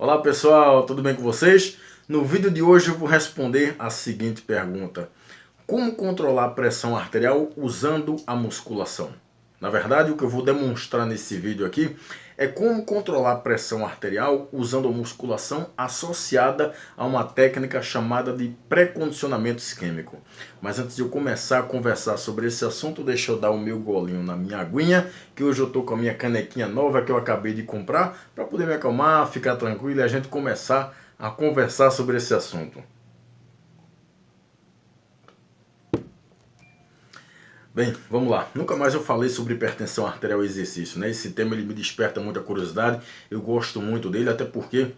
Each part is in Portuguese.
Olá pessoal, tudo bem com vocês? No vídeo de hoje eu vou responder a seguinte pergunta: como controlar a pressão arterial usando a musculação? Na verdade, o que eu vou demonstrar nesse vídeo aqui é como controlar a pressão arterial usando a musculação associada a uma técnica chamada de pré-condicionamento isquêmico. Mas antes de eu começar a conversar sobre esse assunto, deixa eu dar o meu golinho na minha aguinha, que hoje eu estou com a minha canequinha nova que eu acabei de comprar, para poder me acalmar, ficar tranquilo e a gente começar a conversar sobre esse assunto. Bem, vamos lá. Nunca mais eu falei sobre hipertensão arterial e exercício, né? Esse tema ele me desperta muita curiosidade, eu gosto muito dele, até porque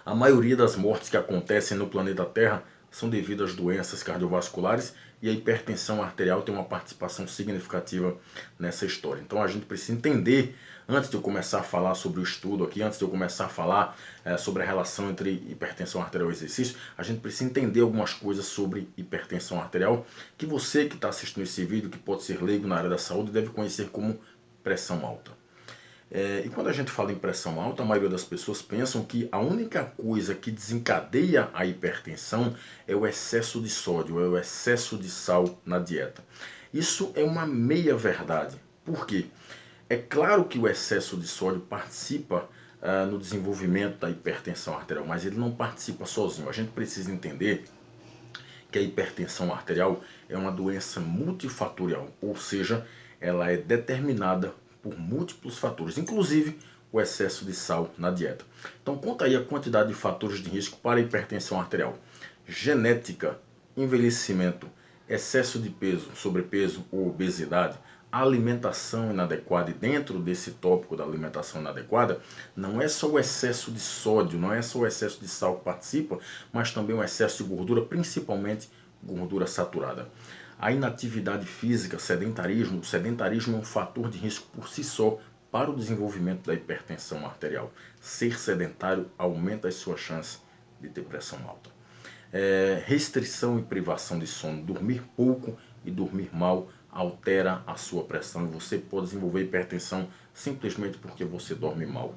a maioria das mortes que acontecem no planeta Terra são devido às doenças cardiovasculares e a hipertensão arterial tem uma participação significativa nessa história. Então a gente precisa entender, antes de eu começar a falar sobre o estudo aqui, antes de eu começar a falar sobre a relação entre hipertensão arterial e exercício, a gente precisa entender algumas coisas sobre hipertensão arterial que você que está assistindo esse vídeo, que pode ser leigo na área da saúde, deve conhecer como pressão alta. E quando a gente fala em pressão alta, a maioria das pessoas pensam que a única coisa que desencadeia a hipertensão é o excesso de sódio, é o excesso de sal na dieta. Isso é uma meia verdade. Por quê? É claro que o excesso de sódio participa no desenvolvimento da hipertensão arterial, mas ele não participa sozinho. A gente precisa entender que a hipertensão arterial é uma doença multifatorial, ou seja, ela é determinada por múltiplos fatores, inclusive o excesso de sal na dieta. Então conta aí a quantidade de fatores de risco para a hipertensão arterial: genética, envelhecimento, excesso de peso, sobrepeso ou obesidade, alimentação inadequada. E dentro desse tópico da alimentação inadequada, não é só o excesso de sódio, não é só o excesso de sal que participa, mas também o excesso de gordura, principalmente gordura saturada. A inatividade física, sedentarismo. O sedentarismo é um fator de risco por si só para o desenvolvimento da hipertensão arterial. Ser sedentário aumenta as suas chances de ter pressão alta. Restrição e privação de sono. Dormir pouco e dormir mal altera a sua pressão e você pode desenvolver hipertensão simplesmente porque você dorme mal.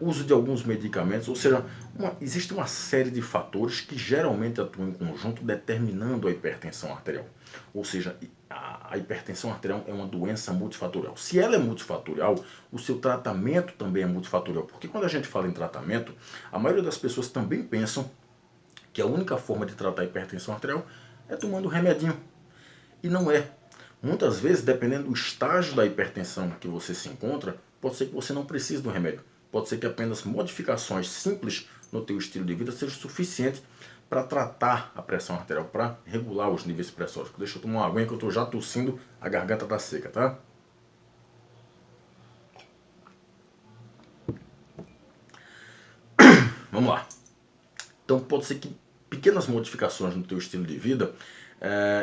Uso de alguns medicamentos, ou seja, existe uma série de fatores que geralmente atuam em conjunto determinando a hipertensão arterial. Ou seja, a hipertensão arterial é uma doença multifatorial. Se ela é multifatorial, o seu tratamento também é multifatorial. Porque quando a gente fala em tratamento, a maioria das pessoas também pensam que a única forma de tratar a hipertensão arterial é tomando remedinho. E não é. Muitas vezes, dependendo do estágio da hipertensão que você se encontra, pode ser que você não precise do remédio. Pode ser que apenas modificações simples no teu estilo de vida sejam suficientes para tratar a pressão arterial, para regular os níveis pressóricos. Deixa eu tomar uma aguinha que eu estou já tossindo, a garganta está seca, tá? Vamos lá. Então pode ser que pequenas modificações no teu estilo de vida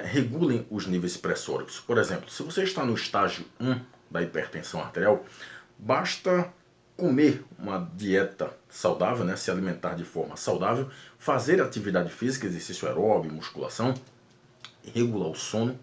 regulem os níveis pressóricos. Por exemplo, se você está no estágio 1 da hipertensão arterial, basta comer uma dieta saudável, né, se alimentar de forma saudável, fazer atividade física, exercício aeróbico, musculação, regular o sono,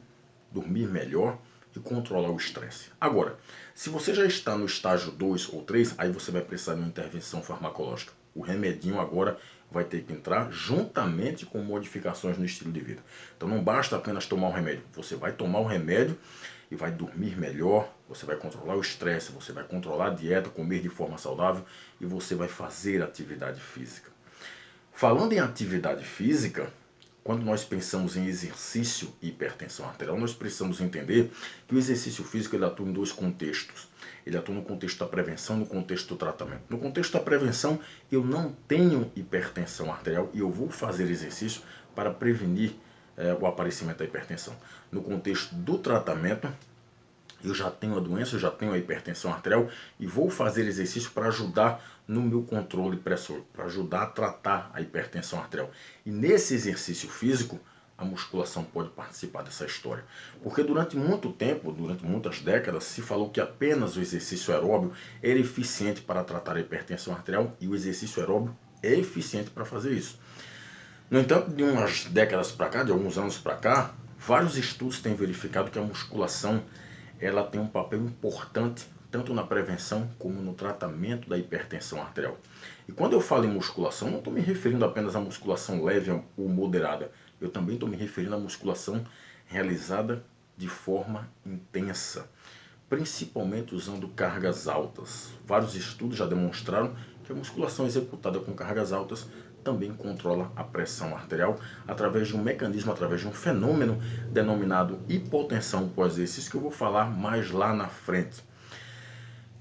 dormir melhor e controlar o estresse. Agora, se você já está no estágio 2 ou 3, aí você vai precisar de uma intervenção farmacológica. O remedinho agora vai ter que entrar juntamente com modificações no estilo de vida. Então não basta apenas tomar o remédio. Você vai tomar o remédio e vai dormir melhor, você vai controlar o estresse, você vai controlar a dieta, comer de forma saudável e você vai fazer atividade física. Falando em atividade física, quando nós pensamos em exercício e hipertensão arterial, nós precisamos entender que o exercício físico ele atua em dois contextos. Ele atua no contexto da prevenção e no contexto do tratamento. No contexto da prevenção, eu não tenho hipertensão arterial e eu vou fazer exercício para prevenir o aparecimento da hipertensão. No contexto do tratamento, eu já tenho a doença, eu já tenho a hipertensão arterial e vou fazer exercício para ajudar no meu controle pressor, para ajudar a tratar a hipertensão arterial. E nesse exercício físico, a musculação pode participar dessa história. Porque durante muito tempo, durante muitas décadas, se falou que apenas o exercício aeróbio era eficiente para tratar a hipertensão arterial e o exercício aeróbio é eficiente para fazer isso. No entanto, de umas décadas para cá, de alguns anos para cá, vários estudos têm verificado que a musculação ela tem um papel importante tanto na prevenção como no tratamento da hipertensão arterial. E quando eu falo em musculação, não estou me referindo apenas à musculação leve ou moderada, eu também estou me referindo à musculação realizada de forma intensa, principalmente usando cargas altas. Vários estudos já demonstraram que a musculação executada com cargas altas também controla a pressão arterial através de um mecanismo, através de um fenômeno denominado hipotensão pós-exercício, que eu vou falar mais lá na frente.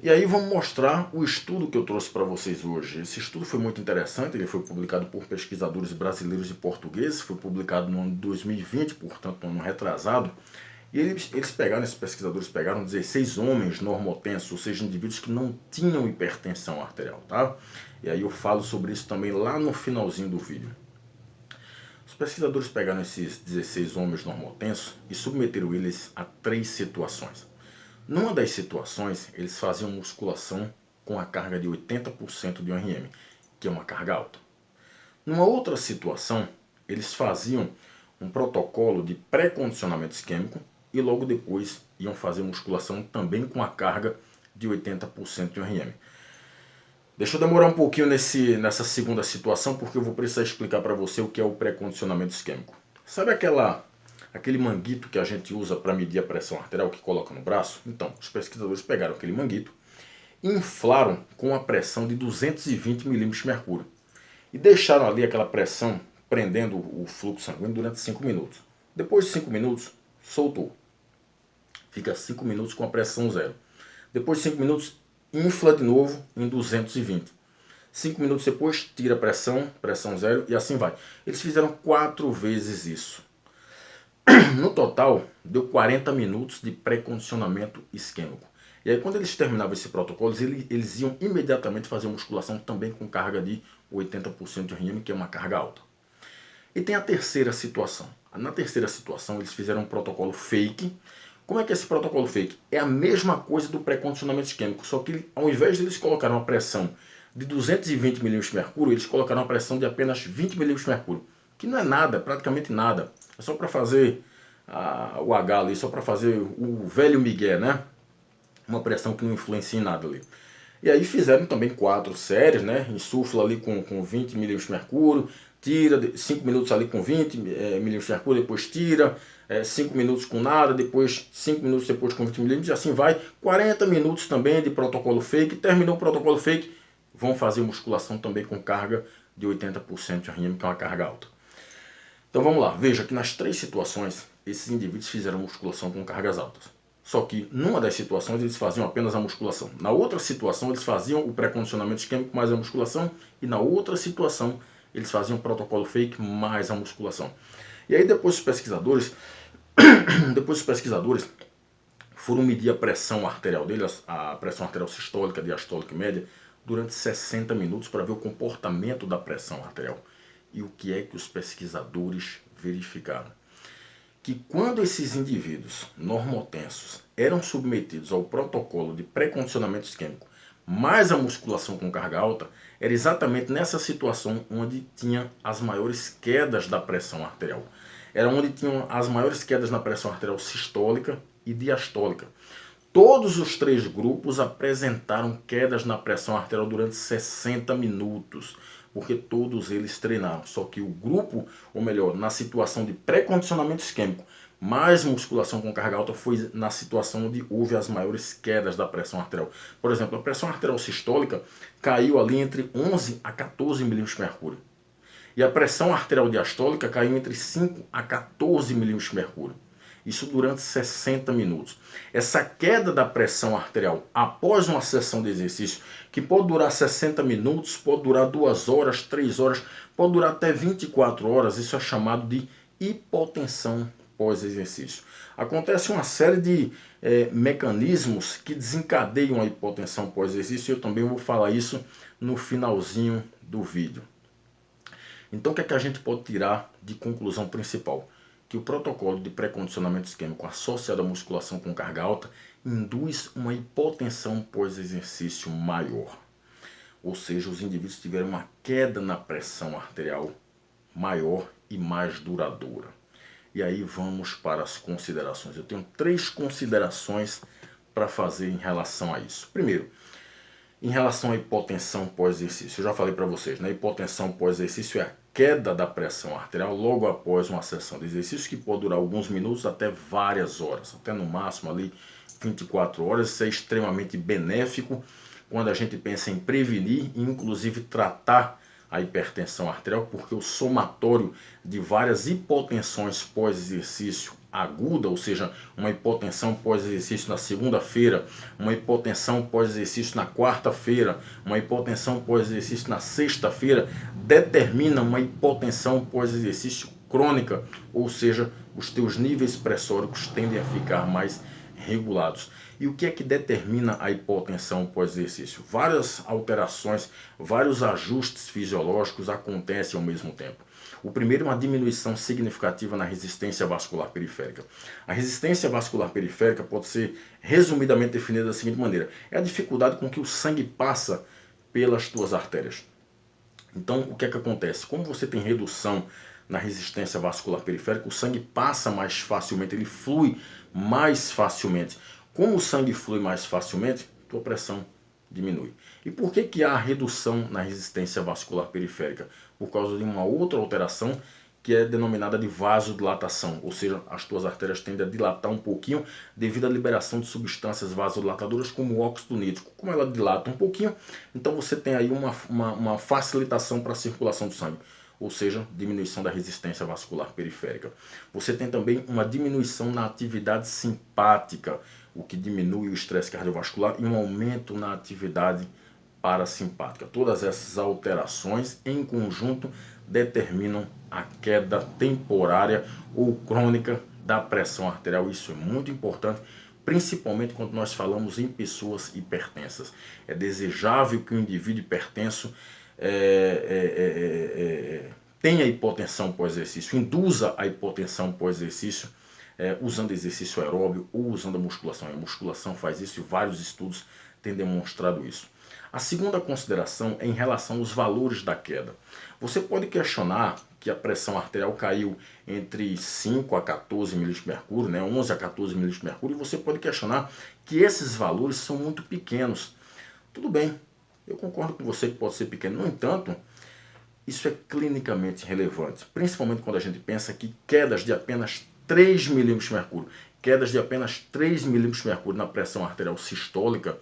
E aí vamos mostrar o estudo que eu trouxe para vocês hoje. Esse estudo foi muito interessante, ele foi publicado por pesquisadores brasileiros e portugueses, foi publicado no ano de 2020, portanto no ano retrasado. E esses pesquisadores pegaram 16 homens normotensos, ou seja, indivíduos que não tinham hipertensão arterial, tá? E aí eu falo sobre isso também lá no finalzinho do vídeo. Os pesquisadores pegaram esses 16 homens normotensos e submeteram eles a 3 situações. Numa das situações, eles faziam musculação com a carga de 80% de 1 RM, que é uma carga alta. Numa outra situação, eles faziam um protocolo de pré-condicionamento isquêmico e logo depois iam fazer musculação também com a carga de 80% de 1 RM. Deixa eu demorar um pouquinho nessa segunda situação, porque eu vou precisar explicar para você o que é o pré-condicionamento isquêmico. Sabe aquele manguito que a gente usa para medir a pressão arterial, que coloca no braço? Então, os pesquisadores pegaram aquele manguito e inflaram com a pressão de 220 milímetros de mercúrio e deixaram ali aquela pressão prendendo o fluxo sanguíneo durante 5 minutos. Depois de 5 minutos, soltou. Fica 5 minutos com a pressão zero. Depois de 5 minutos, infla de novo em 220. 5 minutos depois, tira a pressão zero e assim vai. Eles fizeram 4 vezes isso. No total, deu 40 minutos de pré-condicionamento isquêmico. E aí, quando eles terminavam esse protocolo, eles iam imediatamente fazer musculação também com carga de 80% de RM, que é uma carga alta. E tem a terceira situação. Na terceira situação, eles fizeram um protocolo fake. Como é que é esse protocolo fake? É a mesma coisa do pré-condicionamento isquêmico, só que ao invés de eles colocarem uma pressão de 220 milímetros de mercúrio, eles colocaram uma pressão de apenas 20 milímetros de mercúrio, que não é nada, praticamente nada. É só para fazer o H ali, só para fazer o velho migué, né? Uma pressão que não influencia em nada ali. E aí fizeram também 4 séries, né? Insufla ali com 20 milímetros de mercúrio, tira 5 minutos ali com 20 milímetros de mercúrio, depois tira 5 minutos com nada, depois 5 minutos depois com 20 milímetros, e assim vai. 40 minutos também de protocolo fake. Terminou o protocolo fake, vão fazer musculação também com carga de 80% de RM, que é uma carga alta. Então vamos lá, veja que nas 3 situações, esses indivíduos fizeram musculação com cargas altas. Só que numa das situações eles faziam apenas a musculação. Na outra situação eles faziam o pré-condicionamento isquêmico mais a musculação. E na outra situação eles faziam o protocolo fake mais a musculação. E aí depois os pesquisadores foram medir a pressão arterial deles, a pressão arterial sistólica, diastólica e média, durante 60 minutos para ver o comportamento da pressão arterial. E o que é que os pesquisadores verificaram? Que quando esses indivíduos normotensos eram submetidos ao protocolo de pré-condicionamento isquêmico mais a musculação com carga alta, era exatamente nessa situação onde tinha as maiores quedas da pressão arterial. Era onde tinham as maiores quedas na pressão arterial sistólica e diastólica. Todos os 3 grupos apresentaram quedas na pressão arterial durante 60 minutos, porque todos eles treinaram. Só que o grupo, ou melhor, na situação de pré-condicionamento isquêmico, mais musculação com carga alta, foi na situação onde houve as maiores quedas da pressão arterial. Por exemplo, a pressão arterial sistólica caiu ali entre 11 a 14 milímetros de mercúrio. E a pressão arterial diastólica caiu entre 5 a 14 milímetros de mercúrio. Isso durante 60 minutos. Essa queda da pressão arterial após uma sessão de exercício, que pode durar 60 minutos, pode durar 2 horas, 3 horas, pode durar até 24 horas, isso é chamado de hipotensão pós-exercício. Acontece uma série de mecanismos que desencadeiam a hipotensão pós-exercício, e eu também vou falar isso no finalzinho do vídeo. Então o que é que a gente pode tirar de conclusão principal? Que o protocolo de pré-condicionamento isquêmico associado à musculação com carga alta induz uma hipotensão pós-exercício maior. Ou seja, os indivíduos tiveram uma queda na pressão arterial maior e mais duradoura. E aí vamos para as considerações. Eu tenho 3 considerações para fazer em relação a isso? Primeiro, em relação à hipotensão pós-exercício, eu já falei para vocês, né? Hipotensão pós-exercício é a queda da pressão arterial logo após uma sessão de exercício que pode durar alguns minutos até várias horas, até no máximo ali 24 horas. Isso é extremamente benéfico quando a gente pensa em prevenir e inclusive tratar a hipertensão arterial, porque o somatório de várias hipotensões pós-exercício aguda, ou seja, uma hipotensão pós-exercício na segunda-feira, uma hipotensão pós-exercício na quarta-feira, uma hipotensão pós-exercício na sexta-feira, determina uma hipotensão pós-exercício crônica, ou seja, os teus níveis pressóricos tendem a ficar mais regulados. E o que é que determina a hipotensão pós-exercício? Várias alterações, vários ajustes fisiológicos acontecem ao mesmo tempo. O primeiro é uma diminuição significativa na resistência vascular periférica. A resistência vascular periférica pode ser resumidamente definida da seguinte maneira: é a dificuldade com que o sangue passa pelas tuas artérias. Então, o que é que acontece? Como você tem redução na resistência vascular periférica, o sangue passa mais facilmente, ele flui mais facilmente. Como o sangue flui mais facilmente, tua pressão diminui. E por que há redução na resistência vascular periférica? Por causa de uma outra alteração que é denominada de vasodilatação, ou seja, as tuas artérias tendem a dilatar um pouquinho devido à liberação de substâncias vasodilatadoras como o óxido nítrico. Como ela dilata um pouquinho, então você tem aí uma facilitação para a circulação do sangue, ou seja, diminuição da resistência vascular periférica. Você tem também uma diminuição na atividade simpática, o que diminui o estresse cardiovascular, e um aumento na atividade parasimpática. Todas essas alterações em conjunto determinam a queda temporária ou crônica da pressão arterial. Isso é muito importante, principalmente quando nós falamos em pessoas hipertensas. É desejável que o indivíduo hipertenso tenha hipotensão pós-exercício, induza a hipotensão pós-exercício, usando exercício aeróbio ou usando a musculação. A musculação faz isso e vários estudos têm demonstrado isso. A segunda consideração é em relação aos valores da queda. Você pode questionar que a pressão arterial caiu entre 5 a 14 milímetros de mercúrio, 11 a 14 milímetros de mercúrio, e você pode questionar que esses valores são muito pequenos. Tudo bem, eu concordo com você que pode ser pequeno. No entanto, isso é clinicamente relevante, principalmente quando a gente pensa que quedas de apenas 3 milímetros de mercúrio, quedas de apenas 3 milímetros de mercúrio na pressão arterial sistólica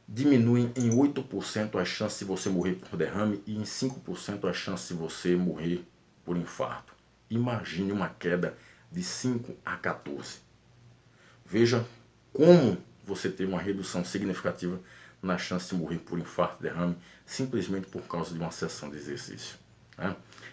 diminuem em 8% as chances de você morrer por derrame e em 5% as chances de você morrer por infarto. Imagine uma queda de 5 a 14. Veja como você teve uma redução significativa na chance de morrer por infarto e derrame simplesmente por causa de uma sessão de exercício.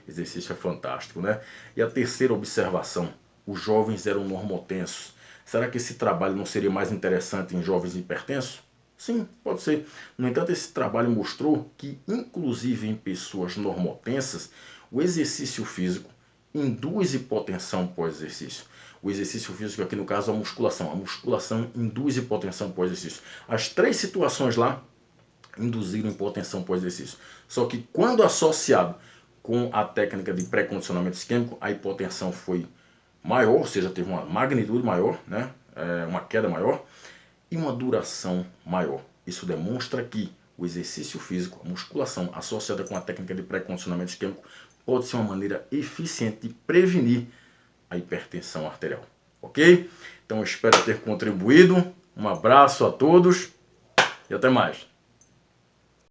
Exercício é fantástico, né? E a terceira observação: os jovens eram normotensos. Será que esse trabalho não seria mais interessante em jovens hipertensos? Sim, pode ser. No entanto, esse trabalho mostrou que, inclusive em pessoas normotensas, o exercício físico induz hipotensão pós-exercício. O exercício físico aqui no caso é a musculação. A musculação induz hipotensão pós-exercício. As três situações lá induziram hipotensão pós-exercício. Só que quando associado com a técnica de pré-condicionamento isquêmico, a hipotensão foi maior, ou seja, teve uma magnitude maior, né? Uma queda maior e uma duração maior. Isso demonstra que o exercício físico, a musculação associada com a técnica de pré-condicionamento isquêmico pode ser uma maneira eficiente de prevenir a hipertensão arterial. Ok? Então eu espero ter contribuído. Um abraço a todos e até mais.